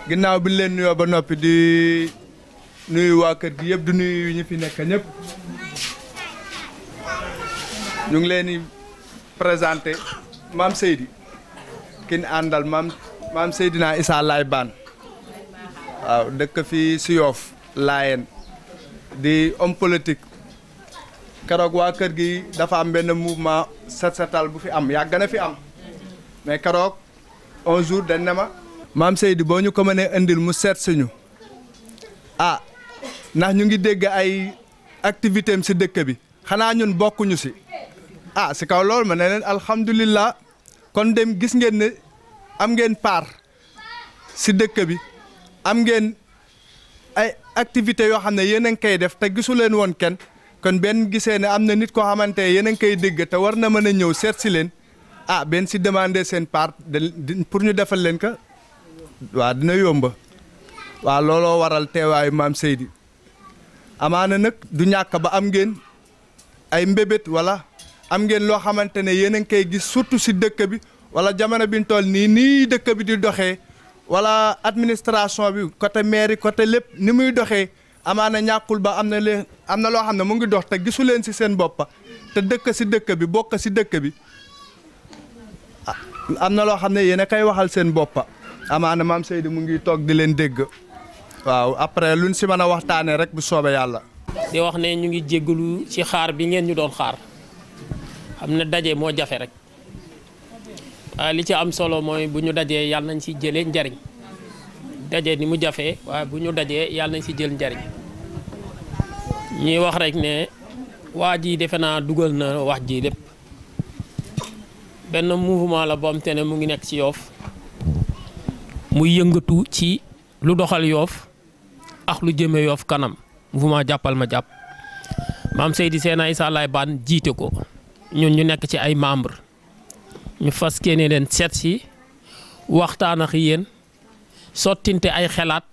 ginnaaw bi leen nuyoo ba noppi di nuyu waa kër gi yëpp di nuyu ñi fi nekk ñëpp ñu ngi leen di présenté maam Seydi kin àndal maam Seydina Issa Laye Bane waaw dëkk fii si Yoff Laayeen di homme politique keroog waa kër gi dafa am benn mouvement set setal bu fi am yàgg na fi am mais keroog un jour dañ ne ma maam Seydi boo ñu ko mënee indil mu seet suñu ndax ñu ngi dégg ay activité am si dëkk bi xanaa ñun bokkuñu si si kaw loolu ma ne leen alhamdulilah kon dem gis ngeen ne am ngeen part si dëkk bi am ngeen ay activités yoo xam ne yéen a ngi koy def te gisu leen woon kenn kon benn gisee ne am na nit koo xamante ne yéen a ngi koy dégg te war na mën a ñëw seet si leen benn si demander seen part pour ñu defal leen ko waaw dina yomba waaw looloo waral teewaayu maam Seydi amaana nag du ñàkk ba am ngeen ay mbébét wala am ngeen loo xamante ne yéen a ngi koy gis surtout si dëkk bi wala jamono bi ñu toll nii dëkk bi di doxee wala administration bi côté mairie côté lépp ni muy doxee amaana ñàkkul ba am na loo xam ne mu ngi dox te gisu leen si seen boppa te dëkk si dëkk bi bokk si dëkk bi am na loo xam ne yéen a koy waxal seen boppa amaana maam Seydi mu ngi toog di leen dégg waaw après luñ si mën a waxtaanee rek bu soobee yàlla. di wax ne ñu ngi jéggalu ci xaar bi ngeen ñu doon xaar xam ne daje moo jafe rek waaye li ci am solo mooy bu ñu dajee yàlla nañ ci jëlee njariñ daje ni mu jafee waaye bu ñu dajee yàlla nañ ci jël njariñ ñuy wax rek ne waa ji defe naa dugal na wax ji lépp benn mouvement la boo xam te ne mu ngi nekk ci Yoff muy yëngatu ci lu doxal Yoff ak lu jëme Yoff kanam mouvement jàppal ma jàpp maam Seydi Seydina Issa Laye Bane jiite ko ñun ñu nekk ci ay membre ñu fas yéene leen seet si waxtaan ak yéen sottinte ay xelaat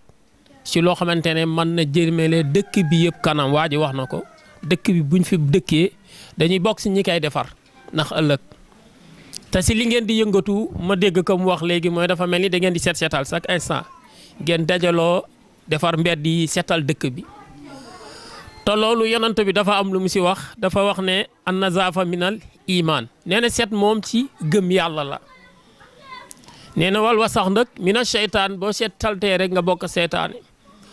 ci loo xamante ne mën na jëmale dëkk bi yëpp kanam waa ji wax na ko dëkk bi buñ fi dëkkee dañuy bokk si ñi koy defar ndax ëllëg te si li ngeen di yëngatu ma dégg ko mu wax léegi mooy dafa mel ni da ngeen di seetal chaque instant ngeen dajaloo defar mbedd yi seetal dëkk bi te loolu yonent bi dafa am lu mu si wax dafa wax ne an nazaafa minal iman nee na seet moom ci gëm yàlla la nee na wal wasax nag mina seytaan boo seet taltee rek nga bokk seetaane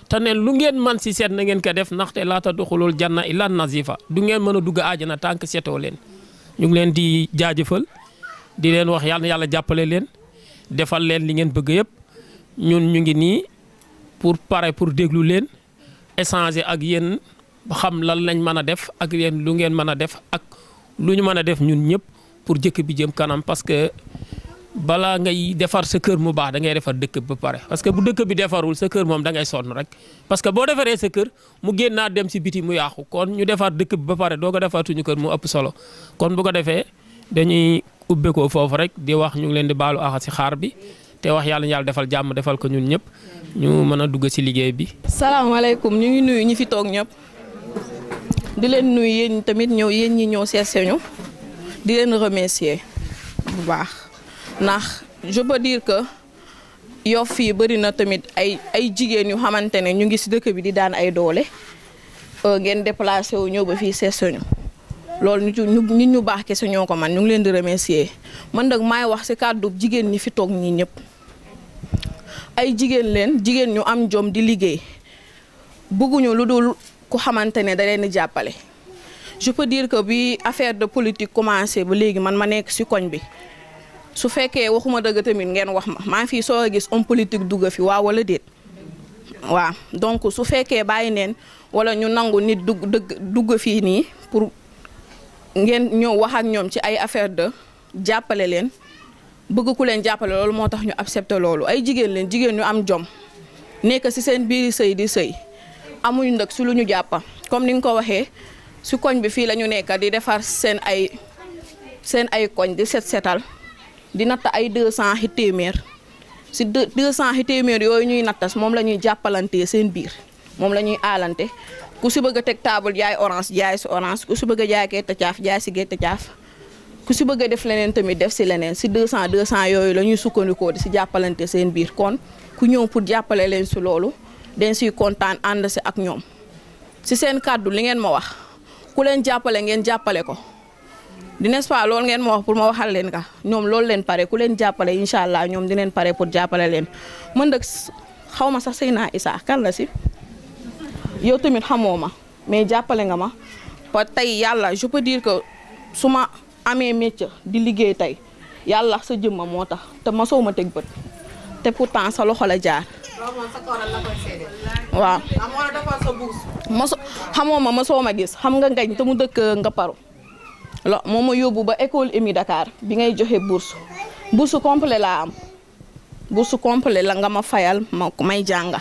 te ne lu ngeen man si seet na ngeen ko def ndaxte laata duxulul janna illa nazifa du ngeen mën a dugg aajana tànk seetoo leen ñu ngi leen di jaajëfal di leen wax yàlla na yàlla jàppale leen defal leen li ngeen bëgg yëpp ñun ñu ngi nii pour pare pour déglu leen échanger ak yéen ba xam lan lañ mën a def ak yéen lu ngeen mën a def ak lu ñu mën a def ñun ñëpp pour jëkk bi jëm kanam parce que balaa ngay defar sa kër mu baax da ngay defar dëkk bi ba pare parce que bu dëkk bi defarul sa kër moom da ngay sonn rek parce que boo defaree sa kër mu génnaa dem si biti mu yàqu kon ñu defar dëkk bi ba pare doo ko defar suñu kër mu ëpp solo kon bu ko defee dañuy ubbeekoo foofu rek di wax ñu ngi leen di baalu àq si xaar bi te wax yàlla defal jàmm defal ko ñun ñëpp ñu mën a dugg si liggéey bi. salaamaaleykum ñu ngi nuyu ñi fi toog ñëpp di leen nuyu yéen tamit yéen ñi ñëw seet ñu di leen remercier bu baax ndax je peux dire que Yoff fii bëri na tamit ay jigéen yu xamante ne ñu ngi si dëkk bi di daan ay doole ngeen déplacé wu ñëw ba fii seet ñu loolu nit ñu baax kese ñoo ko man ñu ngi leen di remercier man nag maay wax si kàddu jigéen ñi fi toog ñii ñëpp ay jigéen ñu am jom di liggéey bëgguñu lu dul ku xamante ne da leen di jàppale. je peux dire que bi affaire de politique commencé ba léegi man ma nekk si koñ bi su fekkee waxuma dëgg tamit ngeen wax ma maa fii soo gis homme politique dugg fi waaw wala déet waaw donc su fekkee bàyyi neen wala ñu nangu nit dugg fii nii pour. ngeen ñëw wax ak ñoom ci ay affaire de jàppale leen bëgg ku leen jàppale loolu moo tax ñu accepté loolu ay jigéen ñu am jom nekk ci seen biir sëy di sëy amuñu nag su lu ñu jàppa comme ni nga ko waxee ci koñ bi fii la ñu nekk di defar seen ay koñ di setal di natt ay 200 xi téeméer ci 200 xi téeméer yooyu ñuy nattas moom la ñuy jàppalantee seen biir moom la ñuy aalante ku si bëgg a teg table jaay orange jaay si orange ku si bëgg a jaay gerte caaf jaay si gerte caaf ku si bëgg a def leneen tamit def si leneen si 200 yooyu la ñuy sukkandikoo di si jàppalante seen biir kon ku ñëw pour jàppale leen si loolu den siy kontaan ànd si ak ñoom si seen kàddu li ngeen ma wax ku leen jàppale ngeen jàppale ko di n'est-ce pas loolu ngeen ma wax pour ma waxal leen ka ñoom loolu leen pare ku leen jàppale incha allah ñoom di leen pare pour jàppale leen man nag xaw ma sax Seyna Issa kan la si yow tamit xamoo ma mais jàppale nga ma ba tey yàlla je peux dire que su ma amee métier di liggéey tey yàlla sa jëmma moo tax te mosoo ma teg bët te pourtant sa loxo la jaar. waaw. xamoo ma mosoo ma gis xam nga ngañ te mu dëkk nga paru moo ma yóbbu ba école EMI Dakar bi ngay joxe bourse complet laa am bourse complet la nga ma fayal may jànga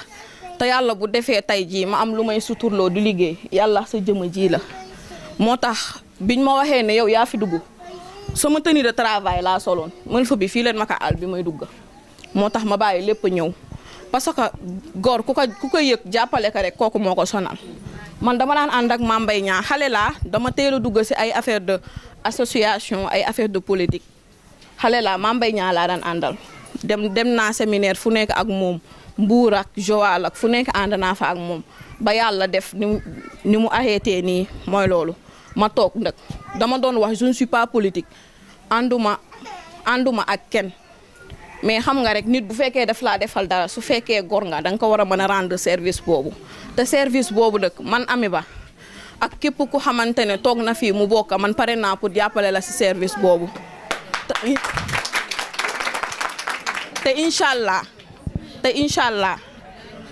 te yàlla bu defee tey jii ma am lu may suturloo di liggéey yàlla sa jëma ji la moo tax biñ ma waxee ne yow yaa fi dugg sama tenue de travail laa soloon man fa bi fii leen ma ka al bi may dugg moo tax ma bàyyi lépp ñëw parce que góor ku ko yëg jàppale ko rek kooku moo ko sonal man dama daan ànd ak Mame Mbaye Niang xale laa dama teel a dugg si ay affaire de association ay affaire de politique xale laa Mame Mbaye Niang laa daan àndal dem naa séminaire fu nekk ak moom Mbuur ak Joal ak fu nekk ànd naa fa ak moom ba yàlla def ni mu arrêté nii mooy loolu ma toog nag dama doon wax je ne suis pas politique ànduma ak kenn mais xam nga rek nit bu fekkee daf laa defal dara su fekkee gor nga da nga ko war a mën a rendre service boobu te service boobu nag man Amy Ba ak képp ku xamante ne toog na fii mu bokk man pare naa pour jàppale la si service boobu te incha allah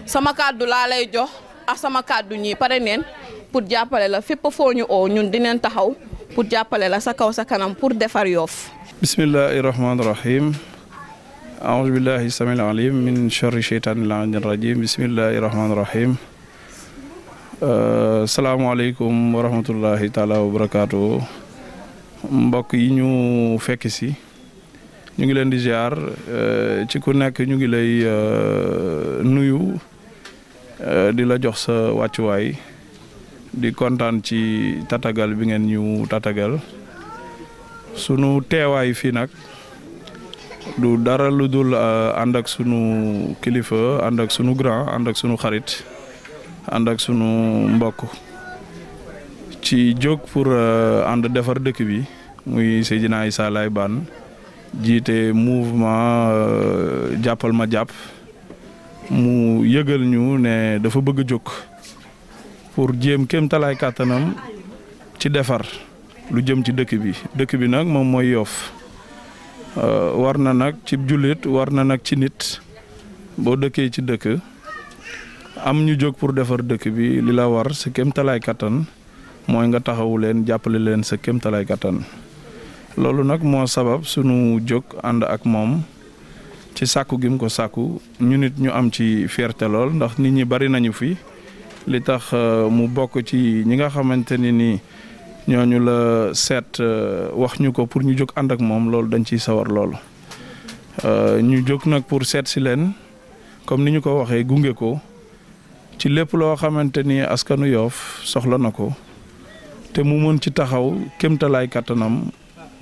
sama kàddu laa lay jox ak sama kàddu ñii pare neen pour jàppale la fépp foo ñu oo ñun dinañ taxaw pour jàppale la sa kaw sa kanam pour defar Yoff. bismillahi rahmaani rahim aouzu billahi samil alim min charri cheytaanir rajim bismillahi rahmaani rahim salaamaaleykum wa rahmatullahi taala wa barakaatu mbokk yi ñu fekk si ñu ngi leen di ziar ci ku nekk ñu ngi lay nuyu di la jox sa wàccuwaay di kontaan ci tatagal bi ngeen ñu tatagal sunu teewaay fii nag du dara lu dul ànd ak sunu kilifa ànd ak sunu grand ànd ak sunu xarit ànd ak sunu mbokk ci jóg pour ànd defar dëkk bi muy Seydina Issa Laye Bane jiite mouvement jàppal ma jàpp mu yëgal ñu ne dafa bëgg a jóg pour jéem kéem talaay kàttanam ci defar lu jëm ci dëkk bi nag moom mooy Yoff war na nag ci jullit war na nag ci nit boo dëkkee ci dëkk am ñu jóg pour defar dëkk bi li la war sa kéem talaay kàttan mooy nga taxawu leen jàppale leen sa kéem talaay kàttan loolu nag moo sabab sunu jóg ànd ak moom ci sàkku gi mu ko sàkku ñu nit ñu am ci fierté lool ndax nit ñi bari nañu fi li tax mu bokk ci ñi nga xamante ni ñooñu la seet wax ñu ko pour ñu jóg ànd ak moom loolu dañ ciy sawar lool ñu jóg nag pour seet si leen comme ni ñu ko waxee gunge ko ci lépp loo xamante ni askanu Yoff soxla na ko te mu mën ci taxaw kéemtalaay kattanam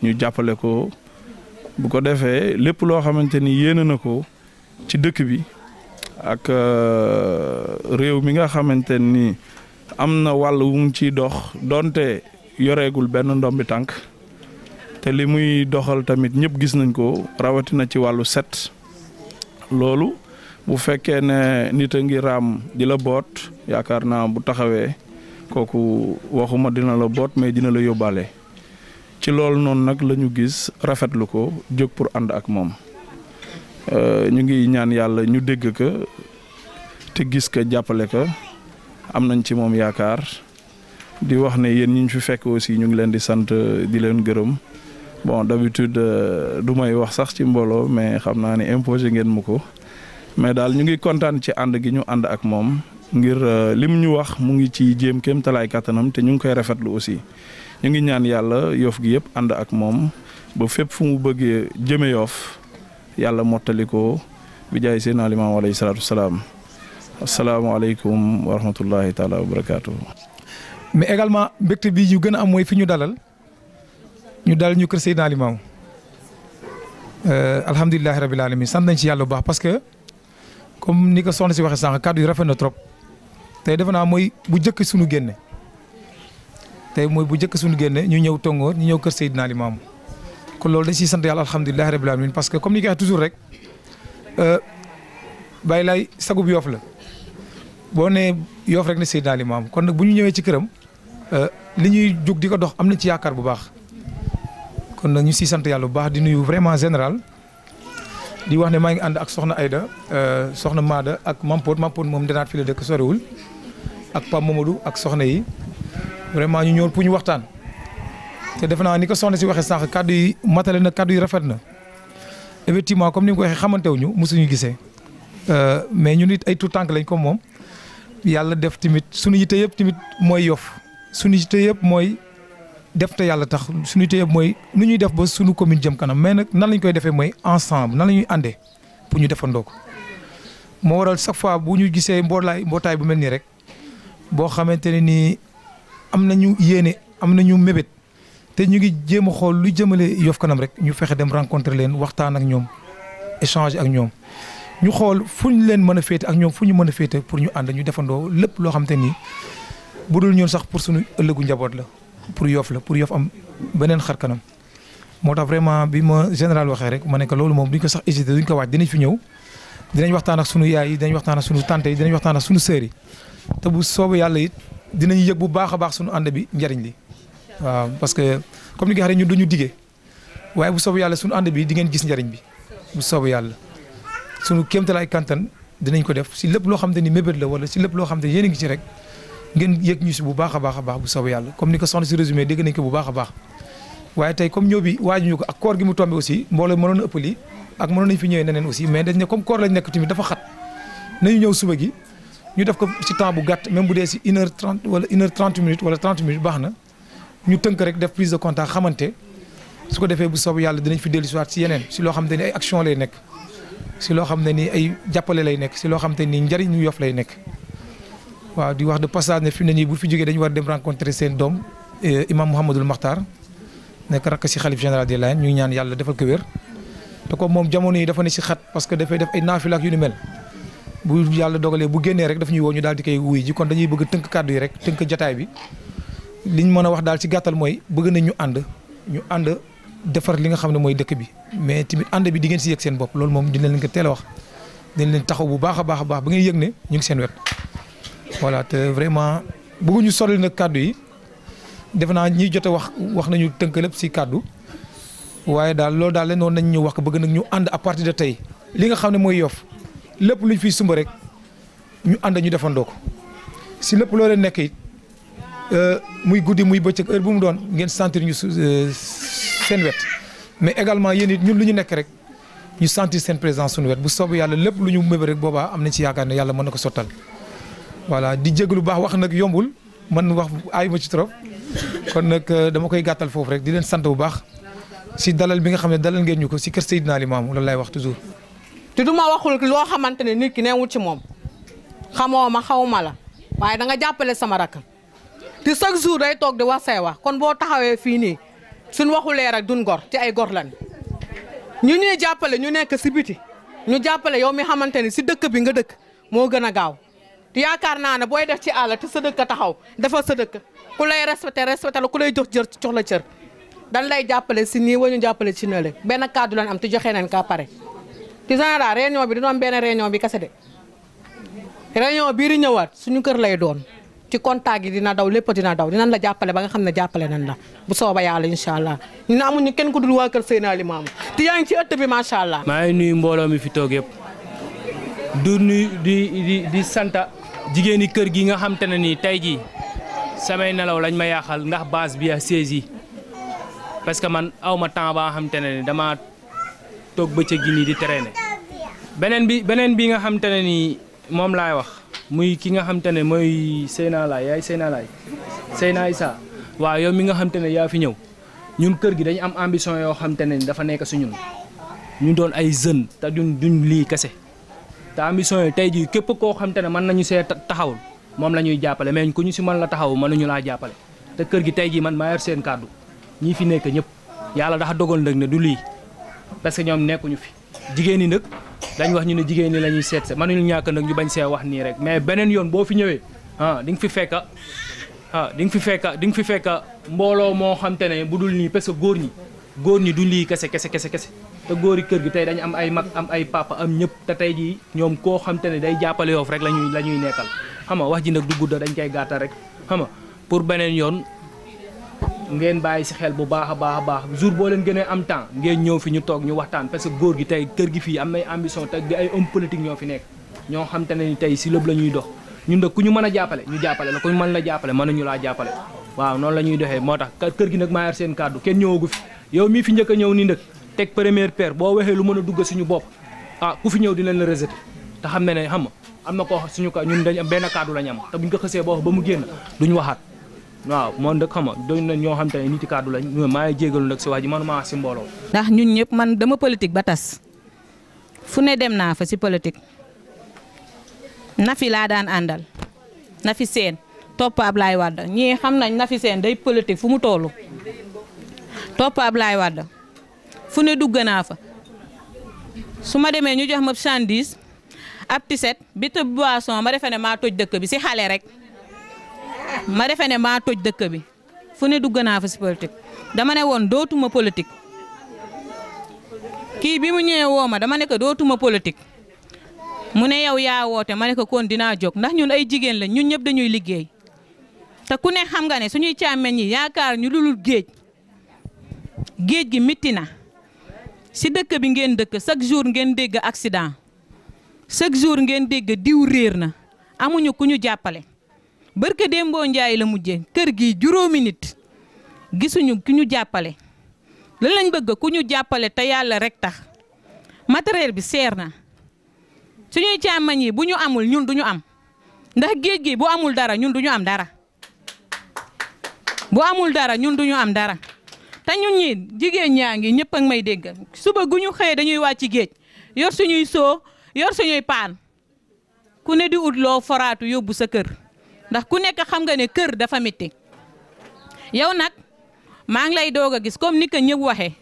ñu jàppale ko bu ko defee lépp loo xamante ni yéene na ko ci dëkk bi ak réew mi nga xamante ni am na wàll wu mu ciy dox donte yoreegul benn ndombi tànk te li muy doxal tamit ñëpp gis nañ ko rawatina ci wàllu set loolu bu fekkee ne nit a ngi raam di la boot yaakaar naa bu taxawee kooku waxuma dina la boot mais dina la yóbbaale ci loolu noonu nag la ñu gis rafetlu ko jóg pour ànd ak moom ñu ngi ñaan yàlla ñu dégg ko te gis ko jàppale ko am nañ ci moom yaakaar di wax ne yéen ñi ñu fi fekk aussi ñu ngi leen di sant di leen gërëm bon d'habitude du may wax sax ci mbooloo mais xam naa ne imposé ngeen mu ko mais daal ñu ngi kontaan ci ànd gi ñu ànd ak moom ngir lim ñu wax mu ngi ci jéem kéem talaay kàttanam te ñu ngi koy rafetlu aussi ñu ngi ñaan yàlla Yoff gi yëpp ànd ak moom ba fépp fu mu bëggee jëme Yoff yàlla mottali ko bi jaay seen alimaam alayhi salaatu wasalaam asalaamaaleykum wa rahmatullahi taala wa barakaatu. mais également mbégte bi yu gën a am mooy fi ñu dalal ñu dal ñu kër Seydina Limamou alhamdulilahi rabil alamin sant nañ ci yàlla bu baax parce que comme ni ko soxna si waxee sànq kàddu yi rafet na trop tey defe naa mooy bu njëkk suñu génne tey mooy bu njëkk suñu génne ñu ñëw Tongoor ñu ñëw kër Seydina Limamou kon loolu dañ siy sant yàlla alhamdulilahi rabil alamin parce que comme ni ko waxee toujours rek bàyyi laay sagub Yoff la boo nee Yoff rek ne Seydina Limamou kon nag bu ñu ñëwee ci këram li ñuy jóg di ko dox am na ci yaakaar bu baax kon nag ñu siy sant yàlla bu baax di nuyu vraiment général di wax ne maa ngi ànd ak soxna Aida soxna Maada ak Mampod moom danaat fi la dëkk sorewul ak Pape Mamadou ak soxna yi vraiment ñu ñëw pour ñu waxtaan te defe naa ni ko soxna si waxee sànq kàddu yi matale na kàddu yi rafet na effectivement comme ni nga ko waxee xamantewuñu mosuñu gisee mais ñun it ay tout tànk lañ comme moom yàlla def tamit suñu yitte yëpp tamit mooy Yoff suñu yitte yëpp mooy def te yàlla tax suñu yitte yëpp mooy nu ñuy def ba suñu commune jëm kanam mais nag nan lañ koy defee mooy ensemble nan la ñuy àndee pour ñu defandoo ko moo waral chaque fois bu ñu gisee mbootaay bu mel nii rek boo xamante ne nii am nañu yéene am nañu mébét te ñu ngi jéem a xool lu jëmale Yoff kanam rek ñu fexe dem rencontrer leen waxtaan ak ñoom échanger ak ñoom ñu xool fu ñu leen mën a féete ak ñoom fu ñu mën a féete pour ñu ànd ñu defandoo lépp loo xamante ni bu dul ñun sax pour suñu ëllëgu njaboot la pour Yoff la pour Yoff am beneen xar kanam moo tax vraiment bi ma général waxee rek ma ne que loolu moom duñ ko sax hésité duñ ko waaj dinañ fi ñëw dinañ waxtaan ak sunu yaay yi dinañ waxtaan ak sunu tante yi dinañ waxtaan ak sunu sœur yi te bu soobee yàlla it dinañ yëg bu baax a baax sunu ànd bi njariñ li waaw parce que comme ni nga xam ne ñun duñu diggee waaye bu soobee yàlla sunu ànd bi di ngeen gis njariñ bi bu soobee yàlla sunu kéemtalaay kantan dinañ ko def si lépp loo xam te ni mébét la wala si lépp loo xam te yéen a ngi ci rek ngeen yëg ñu si bu baax a baax bu soobee yàlla comme ni ko soxna si résumé dégg nañ ko bu baax a baax waaye tey comme ñëw bi waajuñu ko ak koor gi mu tombé aussi mbooloo mënoon na ëpp lii ak mënoon nañ fi ñëwee neneen aussi mais dañ ne comme koor lañ nekk tamit dafa xat nañu ñëw suba gi ñu def ko ci temps bu gàtt même bu dee si 1h30 wala 1h30 minutes wala 30 minutes baax na ñu tënk rek def prise de contact xamante su ko defee bu soobee yàlla dinañ fi dellu si waat si yeneen si loo xam te ni ay action lay nekk si loo xam ne ni ay jàppale lay nekk si loo xam te ni njëriñu Yoff lay nekk waaw di wax de passage ne fi mu ne nii bu fi jógee dañu war dem rencontrer seen doom imam Mouhamadul Makhtar nekk rakk si xalif général des Layènes ñu ngi ñaan yàlla defal ko wér te comme moom jamono yi dafa ne si xat parce que dafay def ay naafila ak yu ni mel bu yàlla dogalee bu génnee rek daf ñuy woo ñu daal di koy wuy ji kon dañuy bëgg tënk kàddu yi rek tënk jataay bi liñ mën a wax daal ci gàttal mooy bëgg nañ ñu ànd defar li nga xam ne mooy dëkk bi mais tamit ànd bi di ngeen si yëg seen bopp loolu moom dina leen ko teel a wax dinañ leen taxaw bu baax a baax ba ngeen yëg ne ñu ngi seen wet voilà te vraiment bëgguñu sori nag kàddu yi defe naa ñiy jot a wax nañu tënk lépp si kàddu waaye daal loolu daal leen noonu nañ ñu wax ko bëgg nag ñu ànd à partir de tey li nga xam ne mooy Yoff lépp luñ fiy sumba rek ñu ànd ñu defandoo ko si lépp loo leen nekk it muy guddi muy bëccëg heure bu mu doon ngeen sentir ñu seen wet mais également yéen it ñun lu ñu nekk rek ñu sentir seen présence suñu wet bu soobee yàlla lépp lu ñu mëbee rek boobaa am nañ ci yaakaar ne yàlla mën na ko sottal voilà di jégalu baax wax nag yombul man wax aay ma ci trop kon nag dama koy gàttal foofu rek di leen sant bu baax si dalal bi nga xam ne dalal ngeen ñu ko si kër Seydina Limamou loolu lay wax toujours. te du ma waxul loo xamante ne nit ki neewul ci moom xamoo ma xaw ma la waaye da nga jàppale sama rakk te chaque jour day toog di wax say wax kon boo taxawee fii nii suñ waxulee rek duñ gor ci ay gor lan ñu ñuy jàppale ñu nekk si biti ñu jàppale yow mi xamante ni si dëkk bi nga dëkk moo gën a gaaw te yaakaar naa ne booy def ci àll te sa dëkk taxaw dafa sa dëkk ku lay respecté la ku lay jox la cër dañ lay jàppale si nii wa ñu jàppale ci nële benn kàddu lañ am te joxe nañ ka pare te général réunion bi dina am benn réunion bi kese de réunion bii di ñëwaat suñu kër lay doon ci contact yi dina daw lépp dina daw dinañ la jàppale ba nga xam ne jàppale nañ la bu sooba yàlla incha allah ñu ne amuñu kenn ku dul waa kër Seydina Limamou te yaa ngi ci ëtt bi macha allah. maa ngi nuyu mbooloo mi fi toog yëpp du nuyu di sant jigéeni kër gi nga xam te ne nii tey jii samay nelaw lañ ma yaaxal ndax base bi a saisi parce que man aw ma temps ba nga xam te ne ni dama toog bëccëg gi nii di traîner beneen bi nga xam te ne nii moom laay wax muy ki nga xam te ne mooy Seyna Laay yaay Seyna Laay Seyna Issa waaw yow mi nga xam te ne yaa fi ñëw ñun kër gi dañu am ambition yoo xam te ne dafa nekk su ñun ñu doon ay jeunes te duñ lii kese te ambition yi tey jii képp koo xam te ne mën nañu see taxawul moom la ñuy jàppale mais ku ñu si mën la taxaw mënuñu laa jàppale te kër gi tey jii man maa yor seen kàddu ñii fi nekk ñëpp yàlla dafa dogal nag ne du lii parce que ñoom nekkuñu fi jigéen ñi nag dañ wax ñu ne jigéen ñi la ñuy seet se mënuñu ñàkk nag ñu bañ see wax nii rek mais beneen yoon boo fi ñëwee di nga fi fekka di nga fi fekka mbooloo moo xam te ne bu dul nii parce que góor ñi du lii kese te góori kër gi tey dañu am ay mag am ay papa am ñëpp te tey jii ñoom koo xam te ne day jàppale Yoff rek la ñuy nekkal xam nga wax ji nag du gudda dañ koy gàttal rek xam nga pour beneen yoon ngeen bàyyi si xel bu baax a baax jour boo leen gënee am temps ngeen ñëw fi ñu toog ñu waxtaan parce que góor gi tey kër gi fii am nay ambition te ay homme politique ñoo fi nekk ñoo xam te ne ni tey si lépp la ñuy dox ñun nag ku ñu mën a jàppale ñu jàppale la ku ñu mën la jàppale mën nañu laa jàppale waaw noonu la ñuy doxee moo tax kër gi nag maa yor seen kàddu kenn ñëwagu fi yow mii fi njëkk a ñëw nii nag teg première paire boo waxee lu mën a dugg suñu bopp ku fi ñëw dinañ la rejeté te xam ne xam nga am na koo suñu ko ñun dañ benn kàddu la ñu am te buñ ko xësee ba mu génn duñ waxaat waaw moom nag xam nga doñ na ñoo xam te ne nit yi kàddu lañ maa ngi jégalu nag si wax ji manuma wax si mbooloo ndax ñun ñëpp man dama politique ba tas fu ne dem naa fa si politique Nafi laa daan àndal Nafi Seen topp Ablaye Wade ñii xam nañ Nafi Seen day politique fu mu toll topp Ablaye Wade fu ne dugg naa fa su ma demee ñu jox ma chandise ab tiset bi te boisson ma defe ne maa toj dëkk bi si xale rek ma defe ne maa toj dëkk bi fu ne dugg naa fa si politique dama ne woon dootuma politique kii bi mu ñëwee woo ma dama ne ko dootuma politique mu ne yow yaa woote ma ne ko kon dinaa jóg ndax ñun ay jigéen lañ ñun ñëpp dañuy liggéey te ku ne xam nga ne suñuy càmmeñ yi yaakaar ñu lulul géej gi mitti na si dëkk bi ngeen dëkk chaque jour ngeen dégg accident chaque jour ngeen dégg diw réer na amuñu ku ñu jàppale barke Dembo Njaay la mujjee kër gi juróomi nit gisuñu ku ñu jàppale lan lañ bëgg ku ñu jàppale te yàlla rek tax matériel bi seer na suñuy càmmañ yi bu ñu amul ñun duñu am ndax géej gi bu amul dara ñun duñu am dara bu amul dara ñun duñu am dara te ñun ñi jigéen ñaa ngi ñëpp ak may dégg suba gu ñu xëyee dañuy wàcc géej yor suñuy soo yor suñuy paan ku ne di ut loo foraatu yóbbu sa kër ndax ku nekk xam nga ne kër dafa métti yow nag maa ngi lay doog a gis comme ni ko ñëpp waxee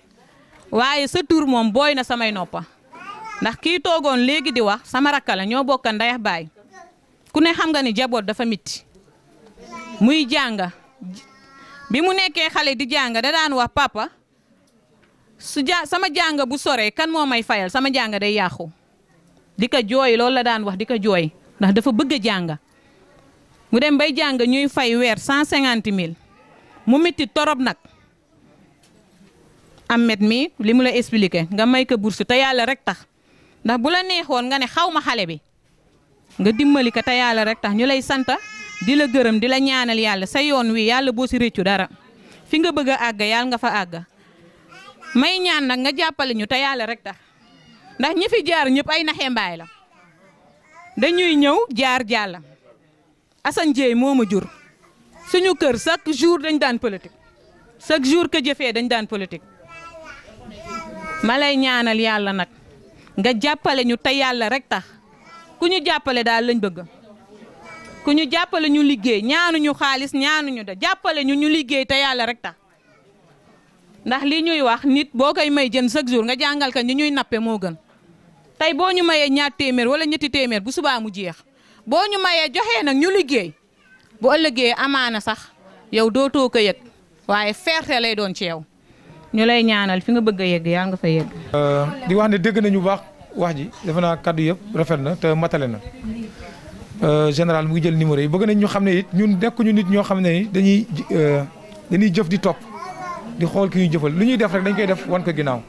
waaye sa tur moom booy na samay noppa ndax kii toogoon léegi di wax sama rakka la ñoo bokk ndey ak baay ku ne xam nga ni jaboot dafa métti muy jàng bi mu nekkee xale di jàng da daan wax papa sama jàng bu soree kan moo may fayal sama jàng day yàqu di ko jooy loolu la daan wax di ko jooy ndax dafa bëgg a jàng mu dem bay jàng ñuy fay weer 150 000 mu métti torop nag Ahmed mi li mu la expliqué nga may ko bourse te yàlla rek tax ndax bu la neexoon nga ne xaw ma xale bi nga dimbali ko te yàlla rek tax ñu lay sant di la gërëm di la ñaanal yàlla sa yoon wi yàlla boo si réccu dara fi nga bëgg a àgg yàlla nga fa àgg may ñaan nag nga jàppale ñu te yàlla rek tax ndax ñi fi jaar ñëpp ay naxee mbaay la dañuy ñëw jaar jàll Assane Dieye moo ma jur suñu kër chaque jour dañ daan politique chaque jour que jëfee dañ daan politique ma lay ñaanal yàlla nag nga jàppale ñu te yàlla rek tax ku ñu jàppale daal lañ bëgg ku ñu jàppale ñu liggéey ñaanuñu xaalis ñaanuñu da jàppale ñu liggéey te yàlla rek tax ndax li ñuy wax nit boo koy may jën chaque jour nga jàngal ka ni ñuy nappe moo gën tey boo ñu mayee ñaar téeméer wala ñetti téeméer bu subaa mu jeex boo ñu mayee joxee nag ñu liggéey bu ëllëgee amaana sax yow dootoo ko yëg waaye fierté lay doon ci yow ñu lay ñaanal fi nga bëgg a yegg yaa nga fa yegg. di wax ne dégg nañu baax wax ji defe naa kaddu yëpp rafet na te matale na général mu ngi jël numéro yi bëgg nañ ñu xam ne it ñun nekkuñu nit ñoo xam ne dañuy jëf di topp di xool ki ñuy jëfal lu ñuy def rek dañ koy def wan ko ginnaaw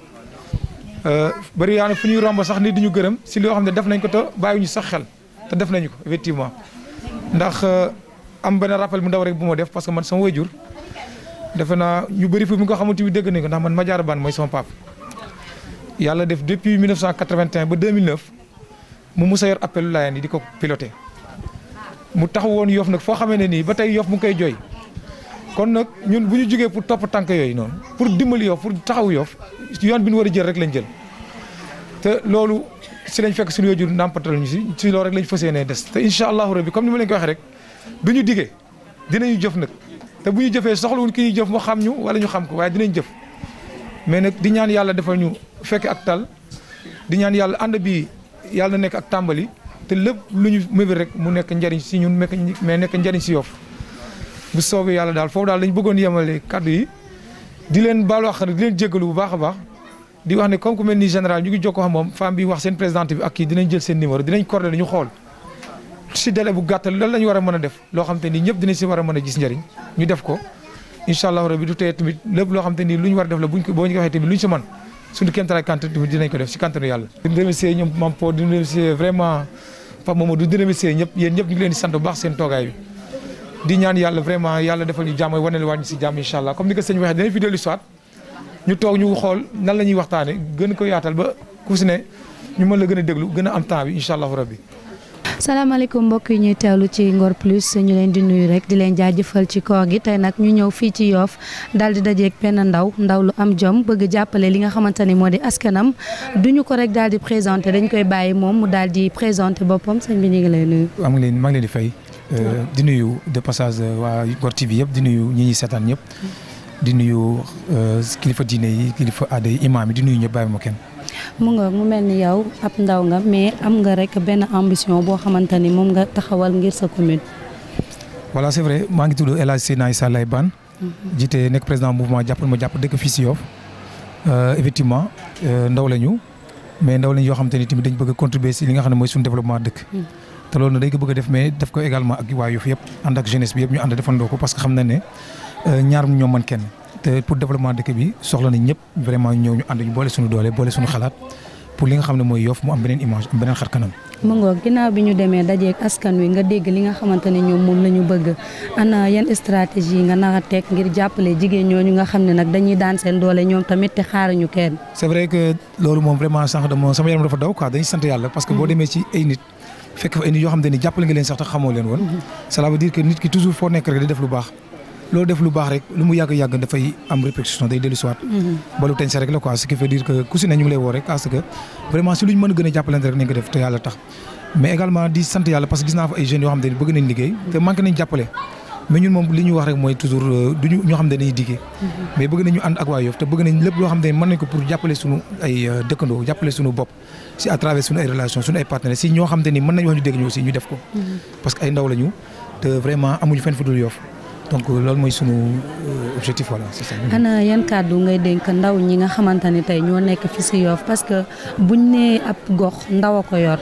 bëri yaa fu ñuy romb sax nit di ñu gërëm si loo xam ne def nañ ko te bàyyiwuñu sax xel te def nañu ko effectivement ndax am benn rappel bu ndaw rek bu ma def parce que man sama waajur defe naa ñu bëri fi mu nga xamante ni dégg nañ ko ndax man Madiara Bane mooy sama papa yàlla def depuis 1981 ba 2009 mu musa yor appelu Layeen yi di ko piloté mu taxaw woon Yoff nag foo xamee ne nii ba tey Yoff mu ngi koy jooy kon nag ñun bu ñu jógee pour topp tànk yooyu noonu pour dimbali Yoff pour taxaw Yoff yoon bi ñu war a jël rek lañ jël te loolu si lañ fekk suñu waajur nàmpatal ñu si loolu rek lañ fas yéenee des te incha allahu rabbi comme ni ma leen ko waxee rek du ñu diggee dinañu jëf nag te bu ñu jëfee soxlawuñ ki ñuy jëf mu xam ñu wala ñu xam ko waaye dinañ jëf mais nag di ñaan yàlla defal ñu fekk ak tal di ñaan yàlla ànd bi yàlla na nekk ak tàmbali te lépp lu ñu mébél rek mu nekk njariñ si ñun mais nekk njariñ si Yoff bu soobee yàlla daal foofu daal lañ bëggoon yemale kaddu yi di leen baal wax di leen jéggalu bu baax a baax di wax ne comme ku mel ni général ñu ngi jokkoo xam moom femme bi wax seen présidente bi ak kii dinañ jël seen numéro dinañ coordonné ñu xool si délai bu gàttal lan la ñu war a mën a def loo xam te ni ñëpp dinañ si war a mën a gis njëriñ ñu def ko incha allah rabi du teye tamit lépp loo xam te ni lu ñu war a def la buñ ko boo ñu ko waxee tamit lu ñu si mën suñu kéemtalaay kàttan tamit dinañ ko def si kàttanu yàlla. di remercier ñoom Mame Pod di remercier vraiment Pape Mamadou di remercier ñëpp yéen ñëpp ñu ngi leen di sant bu baax seen toogaay bi di ñaan yàlla vraiment yàlla defal ñu jàmm waneel waat ñu si jàmm incha allah comme ni ko sëñ waxee dinañ fi dellu soit ñu toog ñu xool nan la ñuy waxtaane gën ko yaatal ba ku si ne ñu mën la gën a déglu gën a am temps bi incha allahu rabbi. salaamaaleykum mbokk yi ñuy teewlu ci Ngor Plus ñu leen di nuyu rek di leen jaajëfal ci koor gi tey nag ñu ñëw fii ci Yoff daal di dajeeg benn ndaw lu am jom bëgg jàppale li nga xamante ni moo di askanam duñu ko rek daal di présenté dañ koy bàyyi moom mu daal di présenté boppam sëñ bi ñu ngi lay nuyu. maa ngi leen di fay di nuyu de passage waa Ngor TV yëpp di nuyu ñi ñuy seetaan ñëpp di nuyu kilifa diine yi kilifa aada yi imaam yi di nuyu ñëpp bàyyi ma kenn. mu nga mu mel ni yow ab ndaw nga mais am nga rek benn ambition boo xamante ni moom nga taxawal ngir sa commune. voilà c'est vrai maa ngi tudd El Hadj Seydina Issa Laye Bane. jiite nekk président mouvement jàppal ma jàpp dëkk fii si Yoff. effectivement ndaw lañu mais ndaw lañu yoo xamante ni tamit dañ bëgg a contribuer si li nga xam ne mooy suñu développement dëkk. te loolu nag dañ ko bëgg a def mais def ko également ak waa Yoff yëpp ànd ak jeunesse bi yëpp ñu ànd defandoo ko parce que xam na ne ñaar ñoo mën kenn. te pour développement dëkk bi soxla nañ ñëpp vraiment ñëw ñu ànd ñu boole suñu doole boole suñu xalaat pour li nga xam ne mooy Yoff mu am beneen image am beneen xar kanam. mu ngoog ginnaaw bi ñu demee dajeeg askan wi nga dégg li nga xamante ne ñoom moom la ñu bëgg ana yan stratégie nga nar a teg ngir jàppale jigéen ñooñu nga xam ne nag dañuy daan seen doole ñoom tamit te xaaruñu kenn. c'est vrai que loolu moom vraiment sànq sama yaram dafa daw quoi dañuy sant yàlla parce que boo demee ci ay nit fekk fa ay nit yoo xam ne jàppale nga leen sax te xamoo leen woon cela veut dire que nit ki toujours foo nekk rek day def lu baax loolu def lu baax rek lu mu yàgg-yàgg dafay am répercussion day dellu siwaat ba lu teñ sa rek la quoi ce qui veut dire que ku si ne ñu ngi lay woo rek parce que vraiment si lu ñu mën a gën a jàppalante rek nañ ko def te yàlla tax mais également di sant yàlla parce que gis naa fa ay jeunes yoo xam ne bëgg nañ liggéey te manqué nañ jàppale mais ñun moom li ñu wax rek mooy toujours duñu ñoo xam ne dañuy diggee mais bëgg nañu ànd ak waa Yoff te bëgg nañ lépp loo xam ne mën nañ ko pour jàppale suñu ay dëkkandoo jàppale suñu bopp si à travers suñu ay relations suñu ay partenaires si ñoo xam ne ni mën nañ wax ñu dégg ñu aussi ñu def ko parce que ay ndaw lañu te vraiment amuñu fenn fu dul Yoff donc loolu mooy sunu objectif voilà c'est ça. ana yan kàddu ngay dénk ndaw ñi nga xamante ni tey ñoo nekk fi si Yoff parce que buñ nee ab gox ndaw a ko yor.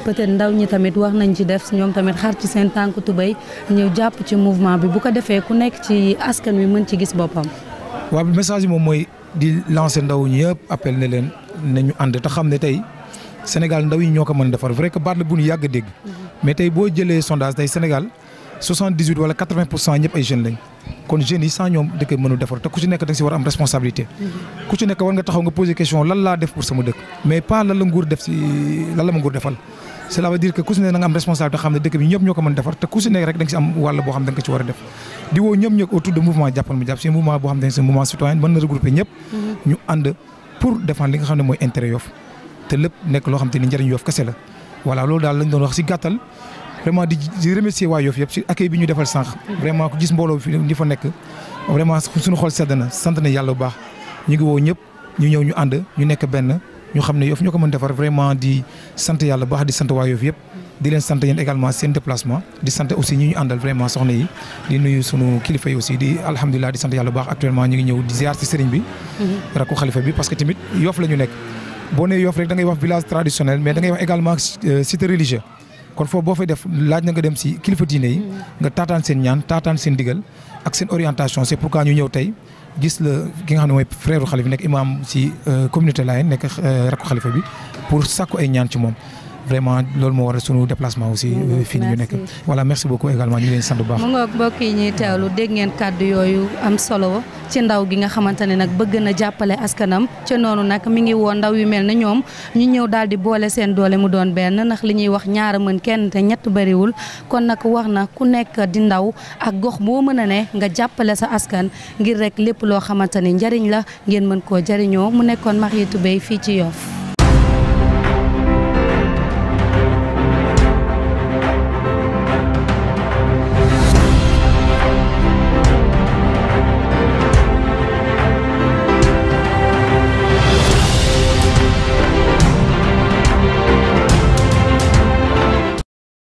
peut-être ndaw ñi tamit wax nañ ci def ñoom tamit xar ci seen tànk tubéy ñëw jàpp ci mouvement bi bu ko defee ku nekk ci askan wi mën ci gis boppam. waaw message bi moom mooy di lancer ndaw ñi yëpp appel ne leen nañu ànd te xam ne tey Sénégal ndaw yi ñoo ko mën a defar vrai que baat la bu ñu yàgg a dégg mais tey boo jëlee sondage tey Sénégal. 78 wala 80% ñëpp ay jeunes lañ kon jeunes yi sans ñoom dëkk mënu defar te ku ci nekk da nga si war am responsabilité ku ci nekk war nga taxaw nga poser question lan laa def pour sama dëkk mais pas lan la nguur def si lan la ma nguur defal cela veut dire que ku ci nekk da nga am responsabilité xam ne dëkk bi ñëpp ñoo ko mën defar te ku ci nekk rek da nga si am wàll boo xam da nga ko ci war a def di woo ñëpp ñëpp autour de mouvement jàppal ma jàpp c'est mouvement boo xam ne c'est mouvement citoyen mën na regrouper ñëpp ñu ànd pour défendre li nga xam ne mooy intérêt Yoff te lépp nekk loo xam te ni njëriñ Yoff kese la voilà loolu daal lañ doon wax si gàttal vraiment di remercier waa Yoff yëpp ci accueil bi ñu defal sànq vraiment ku gis mbooloo fi ñi fa nekk vraiment suñu xol sedd na sant na yàlla bu baax ñu ngi woo ñëpp ñu ñëw ñu ànd ñu nekk benn ñu xam ne Yoff ñoo ko mën defar vraiment di sant yàlla bu baax di sant waa Yoff yëpp di leen sant yéen également seen déplacement di sant aussi ñi ñu àndal vraiment soxna yi di nuyu sunu kilifa yi aussi di alhamdulilah di sant yàlla bu baax actuellement ñu ngi ñëw di ziar ci sëriñ bi rakku xalifa bi parce que tamit Yoff la ñu nekk boo nee Yoff rek da ngay wax village traditionnel mais da ngay wax également cité religieux kon foofu boo fay def laaj na nga dem ci kilifa diine yi nga taataan seen ñaan taataan seen digal ak seen orientation c'est pourquoi ñu ñëw tey gis la ki nga xam ne mooy frère xalifa bi nekk imam ci communauté Layène nekk rakku xalifa bi pour sàkku ay ñaan ci moom vraiment loolu moo waral sunu déplacement aussi fii ñu nekk voilà merci beaucoup également ñu ngi leen sant bu baax. mu ngoog mbokk yi ñuy teewlu dégg ngeen kàddu yooyu am solo ci ndaw gi nga xamante ne nag bëgg na jàppale askanam ca noonu nag mi ngi woo ndaw yu mel ne ñoom ñu ñëw daal di boole seen doole mu doon benn ndax li ñuy wax ñaara mën kenn te ñett bariwul kon nag wax na ku nekk di ndaw ak gox boo mën a ne nga jàppale sa askan ngir rek lépp loo xamante ni njariñ la ngeen mën koo jariñoo mu nekkoon Mariétou Beye fii ci Yoff.